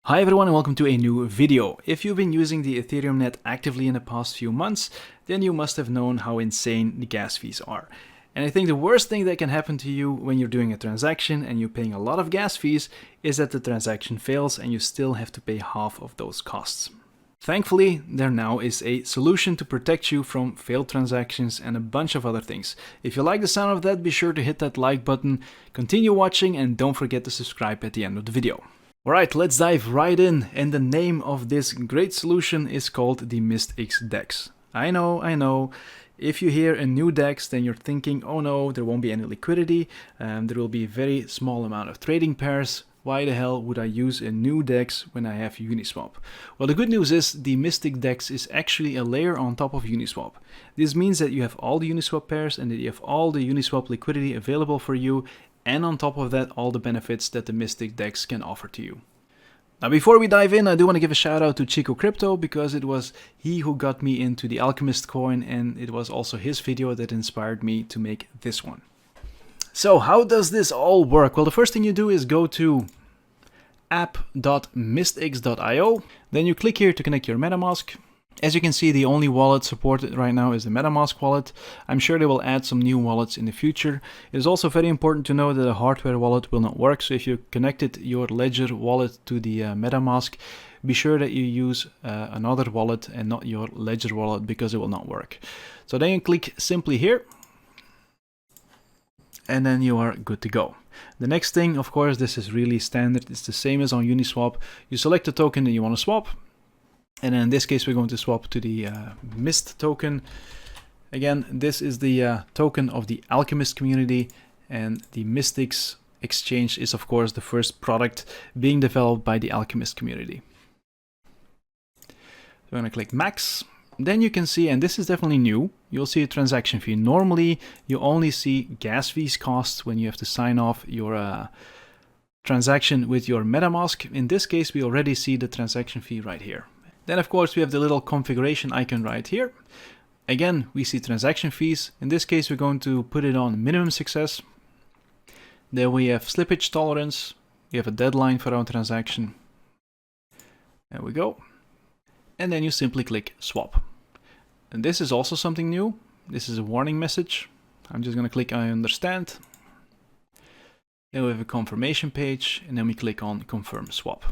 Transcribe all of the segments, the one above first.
Hi everyone and welcome to a new video. If you've been using the Ethereum net actively in the past few months, then you must have known how insane the gas fees are. And I think the worst thing that can happen to you when you're doing a transaction and you're paying a lot of gas fees is that the transaction fails and you still have to pay half of those costs. Thankfully, there now is a solution to protect you from failed transactions and a bunch of other things. If you like the sound of that, be sure to hit that like button, continue watching, and don't forget to subscribe at the end of the video. Alright, let's dive right in, and the name of this great solution is called the MistX DEX. I know, if you hear a new DEX, then you're thinking, oh no, there won't be any liquidity, there will be a very small amount of trading pairs. Why the hell would I use a new DEX when I have Uniswap? Well, the good news is the MistX DEX is actually a layer on top of Uniswap. This means that you have all the Uniswap pairs and that you have all the Uniswap liquidity available for you, and on top of that, all the benefits that the MistX DEX can offer to you. Now, before we dive in, I do want to give a shout out to Chico Crypto, because it was he who got me into the Alchemist coin, and it was also his video that inspired me to make this one. So how does this all work? Well, the first thing you do is go to app.mistx.io. Then you click here to connect your MetaMask. As you can see, the only wallet supported right now is the MetaMask wallet. I'm sure they will add some new wallets in the future. It is also very important to know that a hardware wallet will not work. So if you connected your Ledger wallet to the MetaMask, be sure that you use another wallet and not your Ledger wallet, because it will not work. So then you click simply here, and then you are good to go. The next thing, of course, this is really standard. It's the same as on Uniswap. You select the token that you want to swap. And in this case, we're going to swap to the MIST token. Again, this is the token of the Alchemist community, and the MistX exchange is, of course, the first product being developed by the Alchemist community. We're going to click Max. Then you can see, and this is definitely new, you'll see a transaction fee. Normally, you only see gas fees costs when you have to sign off your transaction with your MetaMask. In this case, we already see the transaction fee right here. Then, of course, we have the little configuration icon right here. Again, we see transaction fees. In this case, we're going to put it on minimum success. Then we have slippage tolerance. We have a deadline for our transaction. There we go. And then you simply click swap. And this is also something new. This is a warning message. I'm just going to click I understand. Then we have a confirmation page, and then we click on confirm swap.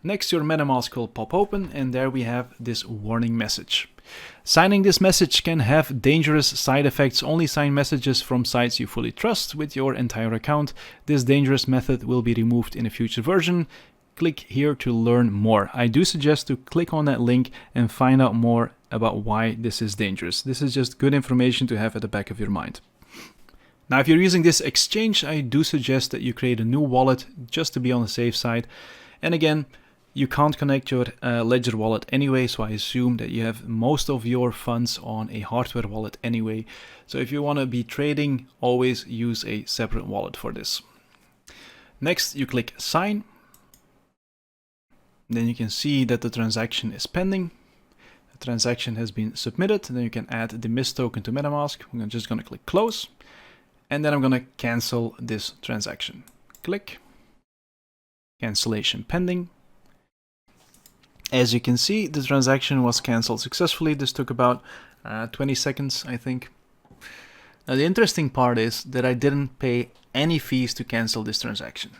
Next, your MetaMask will pop open, and there we have this warning message. Signing this message can have dangerous side effects. Only sign messages from sites you fully trust with your entire account. This dangerous method will be removed in a future version. Click here to learn more. I do suggest to click on that link and find out more about why this is dangerous. This is just good information to have at the back of your mind. Now, if you're using this exchange, I do suggest that you create a new wallet just to be on the safe side. And again, you can't connect your Ledger wallet anyway, so I assume that you have most of your funds on a hardware wallet anyway. So if you want to be trading, always use a separate wallet for this. Next, you click sign. Then you can see that the transaction is pending. The transaction has been submitted. Then you can add the MIST token to MetaMask. I'm just going to click close. And then I'm going to cancel this transaction. Click. Cancellation pending. As you can see, the transaction was cancelled successfully. This took about 20 seconds, I think. Now, the interesting part is that I didn't pay any fees to cancel this transaction.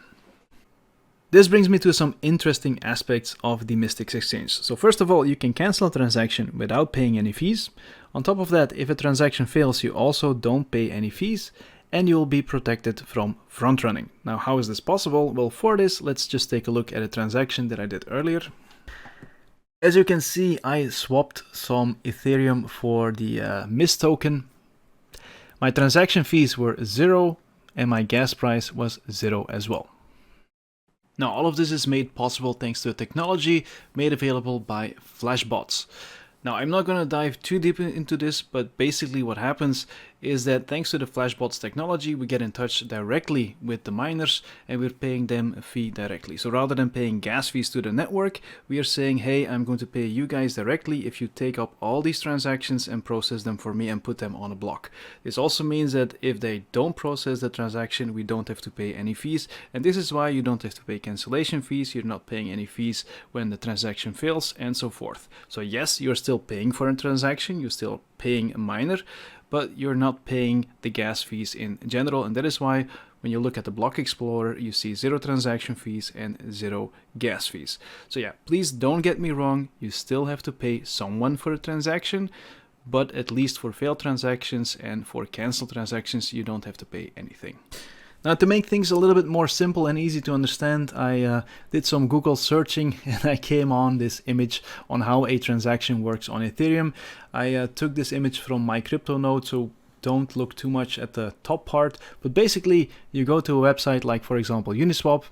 This brings me to some interesting aspects of the MistX exchange. So first of all, you can cancel a transaction without paying any fees. On top of that, if a transaction fails, you also don't pay any fees, and you'll be protected from front running. Now, how is this possible? Well, for this, let's just take a look at a transaction that I did earlier. As you can see, I swapped some Ethereum for the MIST token. My transaction fees were 0, and my gas price was 0 as well. Now, all of this is made possible thanks to a technology made available by Flashbots. Now, I'm not going to dive too deep into this, but basically what happens is that thanks to the Flashbots technology, we get in touch directly with the miners and we're paying them a fee directly. So rather than paying gas fees to the network, we are saying, hey, I'm going to pay you guys directly if you take up all these transactions and process them for me and put them on a block. This also means that if they don't process the transaction, we don't have to pay any fees. And this is why you don't have to pay cancellation fees. You're not paying any fees when the transaction fails and so forth. So yes, you're still paying for a transaction. You're still paying a miner, but you're not paying the gas fees in general. And that is why when you look at the block explorer, you see 0 transaction fees and 0 gas fees. So yeah, please don't get me wrong. You still have to pay someone for a transaction, but at least for failed transactions and for canceled transactions, you don't have to pay anything. Now, to make things a little bit more simple and easy to understand, I did some Google searching and I came on this image on how a transaction works on Ethereum. I took this image from my crypto node, so don't look too much at the top part. But basically, you go to a website like, for example, Uniswap.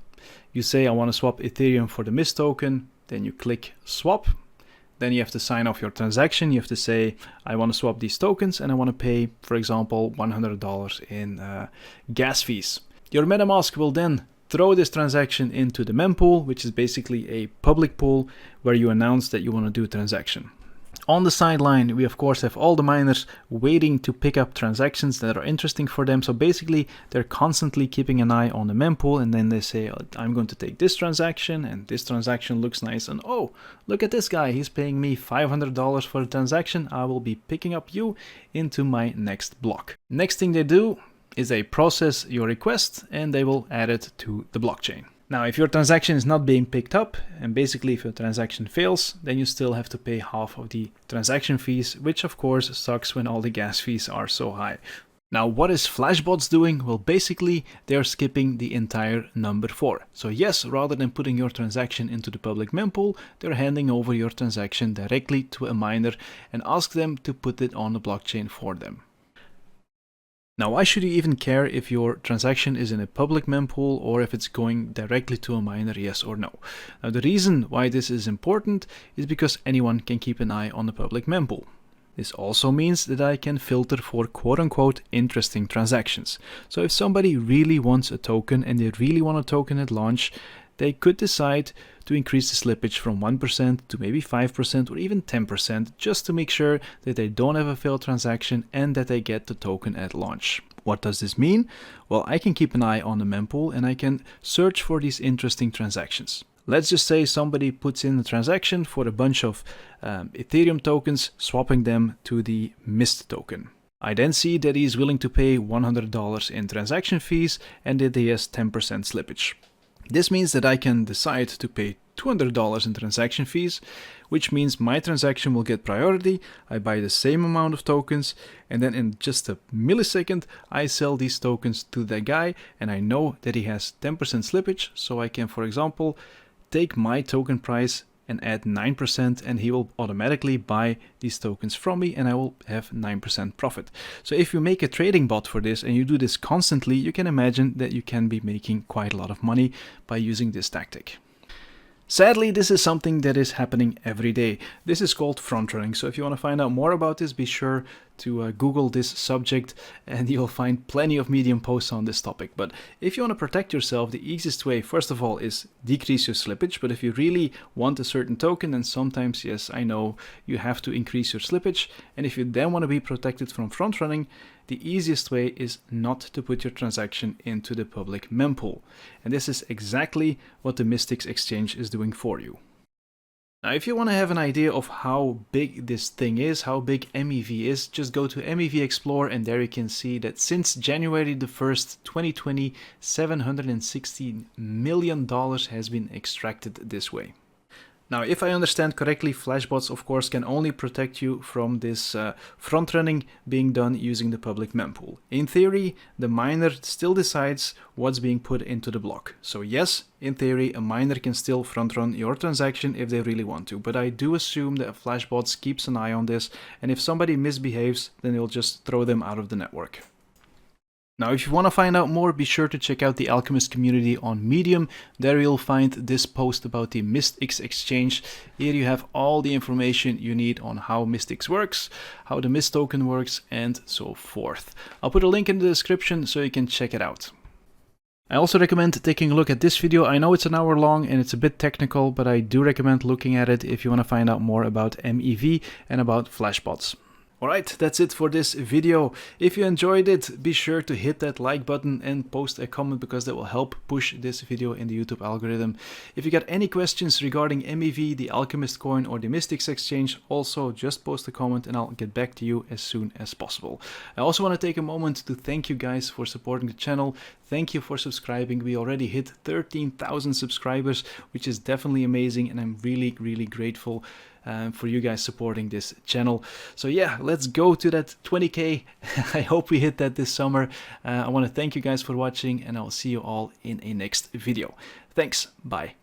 You say, I want to swap Ethereum for the MIST token. Then you click swap. Then you have to sign off your transaction. You have to say, I want to swap these tokens and I want to pay, for example, $100 in gas fees. Your MetaMask will then throw this transaction into the mempool, which is basically a public pool where you announce that you want to do a transaction. On the sideline, we of course have all the miners waiting to pick up transactions that are interesting for them. So basically, they're constantly keeping an eye on the mempool, and then they say, I'm going to take this transaction, and this transaction looks nice, and oh, look at this guy, he's paying me $500 for a transaction. I will be picking up you into my next block. Next thing they do is they process your request, and they will add it to the blockchain. Now, if your transaction is not being picked up, and basically if your transaction fails, then you still have to pay half of the transaction fees, which of course sucks when all the gas fees are so high. Now, what is Flashbots doing? Well, basically, they're skipping the entire number 4. So yes, rather than putting your transaction into the public mempool, they're handing over your transaction directly to a miner and ask them to put it on the blockchain for them. Now, why should you even care if your transaction is in a public mempool or if it's going directly to a miner, yes or no? Now, the reason why this is important is because anyone can keep an eye on the public mempool. This also means that I can filter for quote-unquote interesting transactions. So if somebody really wants a token and they really want a token at launch, they could decide to increase the slippage from 1% to maybe 5% or even 10% just to make sure that they don't have a failed transaction and that they get the token at launch. What does this mean? Well, I can keep an eye on the mempool and I can search for these interesting transactions. Let's just say somebody puts in a transaction for a bunch of Ethereum tokens, swapping them to the MIST token. I then see that he is willing to pay $100 in transaction fees and that he has 10% slippage. This means that I can decide to pay $200 in transaction fees, which means my transaction will get priority. I buy the same amount of tokens, and then in just a millisecond, I sell these tokens to that guy, and I know that he has 10% slippage, so I can, for example, take my token price and add 9%, and he will automatically buy these tokens from me and I will have 9% profit. So if you make a trading bot for this and you do this constantly, you can imagine that you can be making quite a lot of money by using this tactic. Sadly, this is something that is happening every day. This is called front running. So if you want to find out more about this, be sure to Google this subject and you'll find plenty of Medium posts on this topic. But if you want to protect yourself, the easiest way, first of all, is decrease your slippage. But if you really want a certain token, then sometimes, yes, I know, you have to increase your slippage. And if you then want to be protected from front running, the easiest way is not to put your transaction into the public mempool. And this is exactly what the MistX exchange is doing for you. Now, if you want to have an idea of how big this thing is, how big MEV is, just go to MEV Explorer and there you can see that since January the 1st, 2020, $716 million has been extracted this way. Now, if I understand correctly, Flashbots, of course, can only protect you from this front-running being done using the public mempool. In theory, the miner still decides what's being put into the block. So yes, in theory, a miner can still front-run your transaction if they really want to. But I do assume that Flashbots keeps an eye on this, and if somebody misbehaves, then they'll just throw them out of the network. Now, if you want to find out more, be sure to check out the Alchemist community on Medium. There you'll find this post about the MistX exchange. Here you have all the information you need on how MistX works, how the Mist token works, and so forth. I'll put a link in the description so you can check it out. I also recommend taking a look at this video. I know it's an hour long and it's a bit technical, but I do recommend looking at it if you want to find out more about MEV and about Flashbots. Alright, that's it for this video. If you enjoyed it, be sure to hit that like button and post a comment, because that will help push this video in the YouTube algorithm. If you got any questions regarding MEV, the Alchemist coin, or the MistX exchange, also just post a comment and I'll get back to you as soon as possible. I also want to take a moment to thank you guys for supporting the channel. Thank you for subscribing. We already hit 13,000 subscribers, which is definitely amazing, and I'm really grateful for you guys supporting this channel. So yeah, let's go to that 20k. I hope we hit that this summer. I want to thank you guys for watching, and I'll see you all in a next video. Thanks, bye.